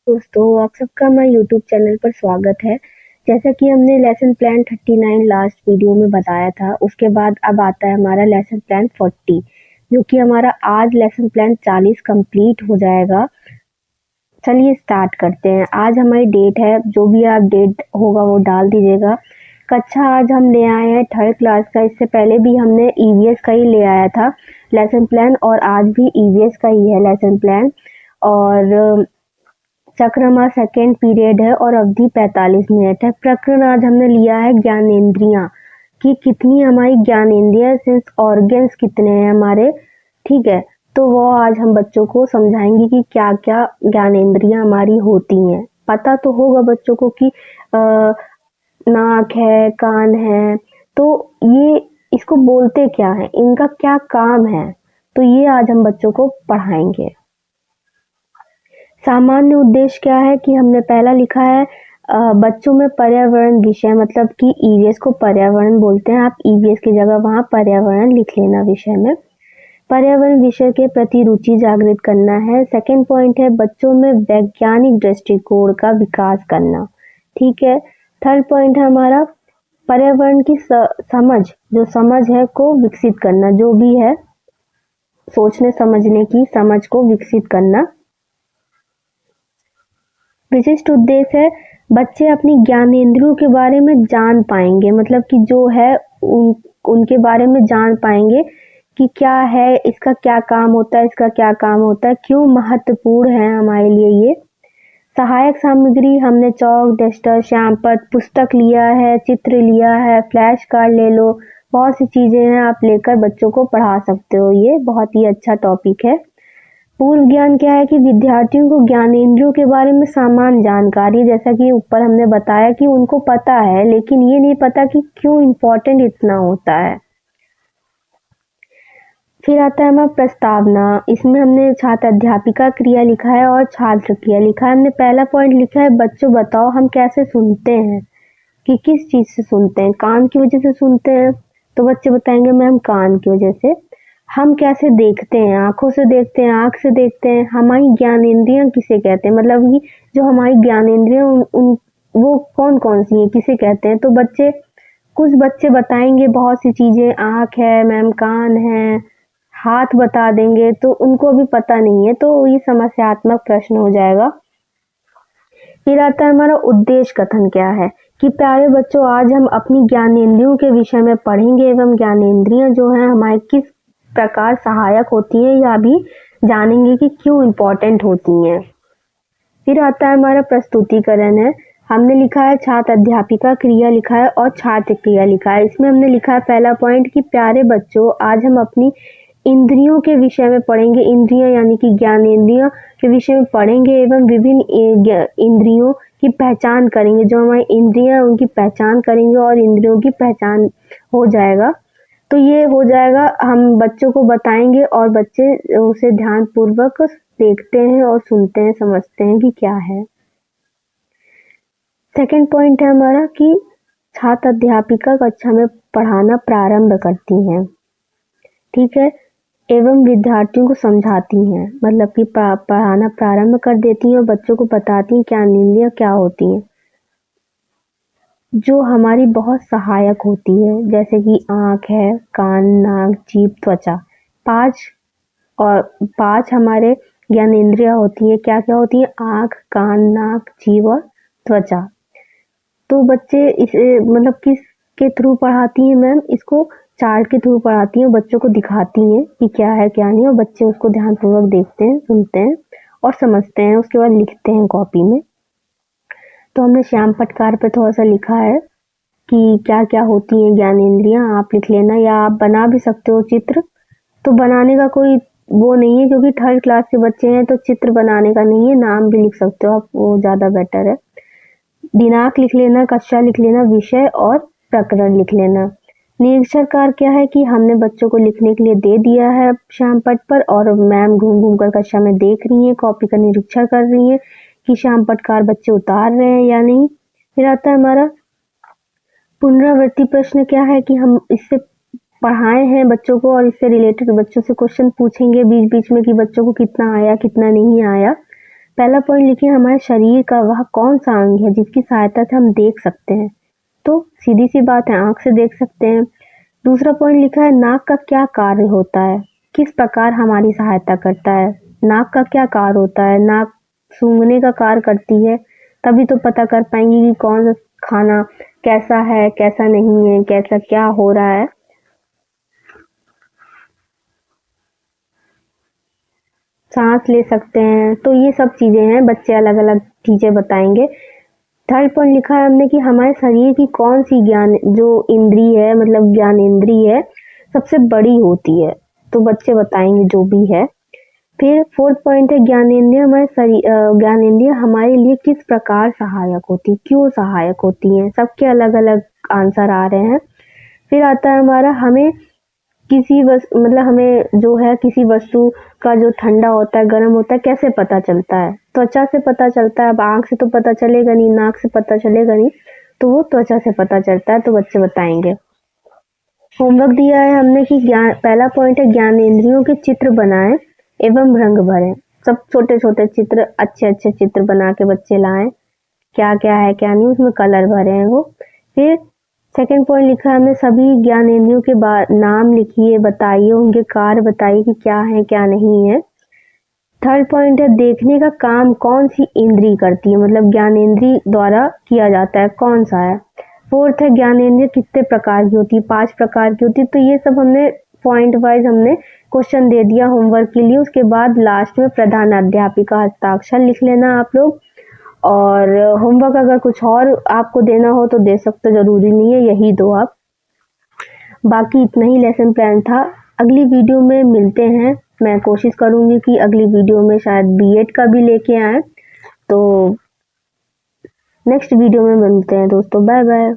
दोस्तों, आप सबका हमारे यूट्यूब चैनल पर स्वागत है। जैसा कि हमने लेसन प्लान 39 लास्ट वीडियो में बताया था, उसके बाद अब आता है हमारा लेसन प्लान 40, जो कि हमारा आज लेसन प्लान 40 कंप्लीट हो जाएगा। चलिए स्टार्ट करते हैं। आज हमारी डेट है, जो भी आप डेट होगा वो डाल दीजिएगा। कक्षा आज हम ले आए हैं 3rd क्लास का। इससे पहले भी हमने ईवीएस का ही ले आया था लेसन प्लान, और आज भी ईवीएस का ही है लेसन प्लान। और चक्रमा सेकेंड पीरियड है और अवधि 45 मिनट है। प्रकरण आज हमने लिया है ज्ञानेंद्रियां, कि कितनी हमारी ज्ञानेंद्रियां, सेंस ऑर्गन्स कितने हैं हमारे। ठीक है, तो वो आज हम बच्चों को समझाएंगे कि क्या क्या ज्ञानेंद्रियां हमारी होती हैं। पता तो होगा बच्चों को कि नाक है, कान है, तो ये इसको बोलते क्या है, इनका क्या काम है, तो ये आज हम बच्चों को पढ़ाएंगे। सामान्य उद्देश्य क्या है कि हमने पहला लिखा है बच्चों में पर्यावरण विषय, मतलब कि ईवीएस को पर्यावरण बोलते हैं। आप ईवीएस की जगह वहाँ पर्यावरण लिख लेना विषय में। पर्यावरण विषय के प्रति रुचि जागृत करना है। सेकंड पॉइंट है बच्चों में वैज्ञानिक दृष्टिकोण का विकास करना। ठीक है। थर्ड पॉइंट है हमारा पर्यावरण की समझ, जो समझ है को विकसित करना, जो भी है सोचने समझने की समझ को विकसित करना। विशिष्ट उद्देश्य है बच्चे अपनी ज्ञानेंद्रियों के बारे में जान पाएंगे, मतलब कि जो है उनके बारे में जान पाएंगे कि क्या है, इसका क्या काम होता है, इसका क्या काम होता है, क्यों महत्वपूर्ण है हमारे लिए ये। सहायक सामग्री हमने चौक, डस्टर, श्यामपट्ट, पुस्तक लिया है, चित्र लिया है, फ्लैश कार्ड ले लो, बहुत सी चीजें हैं, आप लेकर बच्चों को पढ़ा सकते हो। ये बहुत ही अच्छा टॉपिक है। पूर्व ज्ञान क्या है कि विद्यार्थियों को ज्ञानेंद्रियों के बारे में सामान्य जानकारी, जैसा कि ऊपर हमने बताया कि उनको पता है, लेकिन ये नहीं पता कि क्यों इम्पोर्टेंट इतना होता है। फिर आता है हमारा प्रस्तावना। इसमें हमने छात्र अध्यापिका क्रिया लिखा है और छात्र क्रिया लिखा है। हमने पहला पॉइंट लिखा है बच्चों बताओ हम कैसे सुनते हैं, कि किस चीज से सुनते हैं। कान की वजह से सुनते हैं, तो बच्चे बताएंगे मैम कान की वजह से। हम कैसे देखते हैं, आंखों से देखते हैं, आंख से देखते हैं। हमारी ज्ञानेंद्रियां किसे कहते हैं, मतलब कि जो हमारी ज्ञानेंद्रियां उन वो कौन कौन सी हैं, किसे कहते हैं। तो कुछ बच्चे बताएंगे बहुत सी चीजें, आंख है मैम, कान है, हाथ बता देंगे, तो उनको अभी पता नहीं है, तो ये समस्यात्मक प्रश्न हो जाएगा। फिर आता है हमारा उद्देश्य कथन क्या है, कि प्यारे बच्चों आज हम अपनी ज्ञानेंद्रियों के विषय में पढ़ेंगे एवं ज्ञानेंद्रियां जो हैं हमारे किस प्रकार सहायक होती हैं, या भी जानेंगे कि क्यों इम्पोर्टेंट होती हैं। फिर आता है हमारा प्रस्तुतिकरण है। हमने लिखा है छात्र अध्यापिका क्रिया लिखा है और छात्र क्रिया लिखा है। इसमें हमने लिखा है पहला पॉइंट कि प्यारे बच्चों आज हम अपनी इंद्रियों के विषय में पढ़ेंगे। इंद्रियां यानी कि ज्ञानेंद्रियों के विषय में पढ़ेंगे एवं विभिन्न इंद्रियों की पहचान करेंगे। जो हमारी इंद्रियां उनकी पहचान करेंगे और इंद्रियों की पहचान हो जाएगा। तो ये हो जाएगा, हम बच्चों को बताएंगे और बच्चे उसे ध्यान पूर्वक देखते हैं और सुनते हैं, समझते हैं कि क्या है। सेकंड पॉइंट है हमारा कि छात्र अध्यापिका कक्षा में पढ़ाना प्रारंभ करती हैं। ठीक है, एवं विद्यार्थियों को समझाती हैं, मतलब कि पढ़ाना प्रारंभ कर देती हैं और बच्चों को बताती हैं ज्ञानेंद्रियां क्या होती हैं, जो हमारी बहुत सहायक होती है। जैसे कि आँख है, कान, नाक, जीभ, त्वचा। 5 हमारे ज्ञानेंद्रियां होती है। क्या क्या होती है, आँख, कान, नाक, जीभ और त्वचा। तो बच्चे इसे मतलब किस के थ्रू पढ़ाती हैं मैम, इसको चार्ट के थ्रू पढ़ाती हैं, बच्चों को दिखाती हैं कि क्या है क्या नहीं, और बच्चे उसको ध्यानपूर्वक देखते हैं, सुनते हैं और समझते हैं, उसके बाद लिखते हैं कॉपी में। तो हमने श्यामपट्ट कार्ड पे थोड़ा सा लिखा है कि क्या क्या होती हैं ज्ञानेंद्रियां, आप लिख लेना, या आप बना भी सकते हो चित्र। तो बनाने का कोई वो नहीं है, क्योंकि 3rd क्लास के बच्चे हैं, तो चित्र बनाने का नहीं है, नाम भी लिख सकते हो आप, वो ज़्यादा बेटर है। दिनांक लिख लेना, कक्षा लिख लेना, विषय और प्रकरण लिख लेना। निरीक्षण कार्य क्या है कि हमने बच्चों को लिखने के लिए दे दिया है श्यामपट्ट पर, और मैम घूम घूम कर कक्षा में देख रही हैं, कॉपी का निरीक्षण कर रही हैं कि श्यामपट्ट कार्य बच्चे उतार रहे हैं या नहीं। फिर आता है हमारा पुनरावृत्ति प्रश्न। क्या है कि हम इससे पढ़ाए हैं बच्चों को और इससे रिलेटेड बच्चों से क्वेश्चन पूछेंगे बीच बीच में कि बच्चों को कितना आया कितना नहीं आया। पहला पॉइंट लिखिए हमारे शरीर का वह कौन सा अंग है जिसकी सहायता से हम देख सकते हैं। तो सीधी सी बात है, आंख से देख सकते हैं। दूसरा पॉइंट लिखा है नाक का क्या कार्य होता है, किस प्रकार हमारी सहायता करता है। नाक का क्या कार्य होता है, नाक सूंघने का कार्य करती है, तभी तो पता कर पाएंगे कि कौन सा खाना कैसा है कैसा नहीं है, कैसा क्या हो रहा है। सांस ले सकते हैं, तो ये सब चीजें हैं, बच्चे अलग अलग चीजें बताएंगे। थर्ड पॉइंट लिखा है हमने कि हमारे शरीर की कौन सी ज्ञान जो इंद्री है, मतलब ज्ञान इंद्री है, सबसे बड़ी होती है, तो बच्चे बताएंगे जो भी है। फिर फोर्थ पॉइंट है ज्ञानेंद्रिय हमारे शरीर ज्ञानेंद्रिय हमारे लिए किस प्रकार सहायक होती, क्यों सहायक होती हैं, सबके अलग अलग आंसर आ रहे हैं। फिर आता है हमारा हमें किसी मतलब हमें जो है किसी वस्तु का जो ठंडा होता है गर्म होता है कैसे पता चलता है, त्वचा से पता चलता है। अब आंख से तो पता चलेगा नहीं, नाक से पता चलेगा नहीं, तो वो त्वचा से पता चलता है, तो बच्चे बताएंगे। होमवर्क दिया है हमने कि ज्ञान, पहला पॉइंट है ज्ञानेंद्रियों के चित्र बनाएं एवं रंग भरें। सब छोटे छोटे चित्र, अच्छे अच्छे चित्र बना के बच्चे लाएं, क्या क्या है क्या नहीं, उसमें कलर भरे हैं वो। फिर सेकंड पॉइंट लिखा है हमने सभी ज्ञानेंद्रियों के नाम लिखिए, बताइए उनके कार्य, बताइए कि क्या है क्या नहीं है। थर्ड पॉइंट है देखने का काम कौन सी इंद्री करती है, मतलब ज्ञानेंद्री द्वारा किया जाता है, कौन सा है। फोर्थ है ज्ञानेंद्रिय कितने प्रकार की होती है, 5 प्रकार की होती है। तो ये सब हमने पॉइंट वाइज हमने क्वेश्चन दे दिया होमवर्क के लिए। उसके बाद लास्ट में प्रधान अध्यापिका हस्ताक्षर लिख लेना आप लोग। और होमवर्क अगर कुछ और आपको देना हो तो दे सकते, जरूरी नहीं है यही दो आप। बाकी इतना ही लेसन प्लान था। अगली वीडियो में मिलते हैं, मैं कोशिश करूंगी कि अगली वीडियो में शायद बीएड का भी लेके आए। तो नेक्स्ट वीडियो में मिलते हैं दोस्तों, बाय बाय।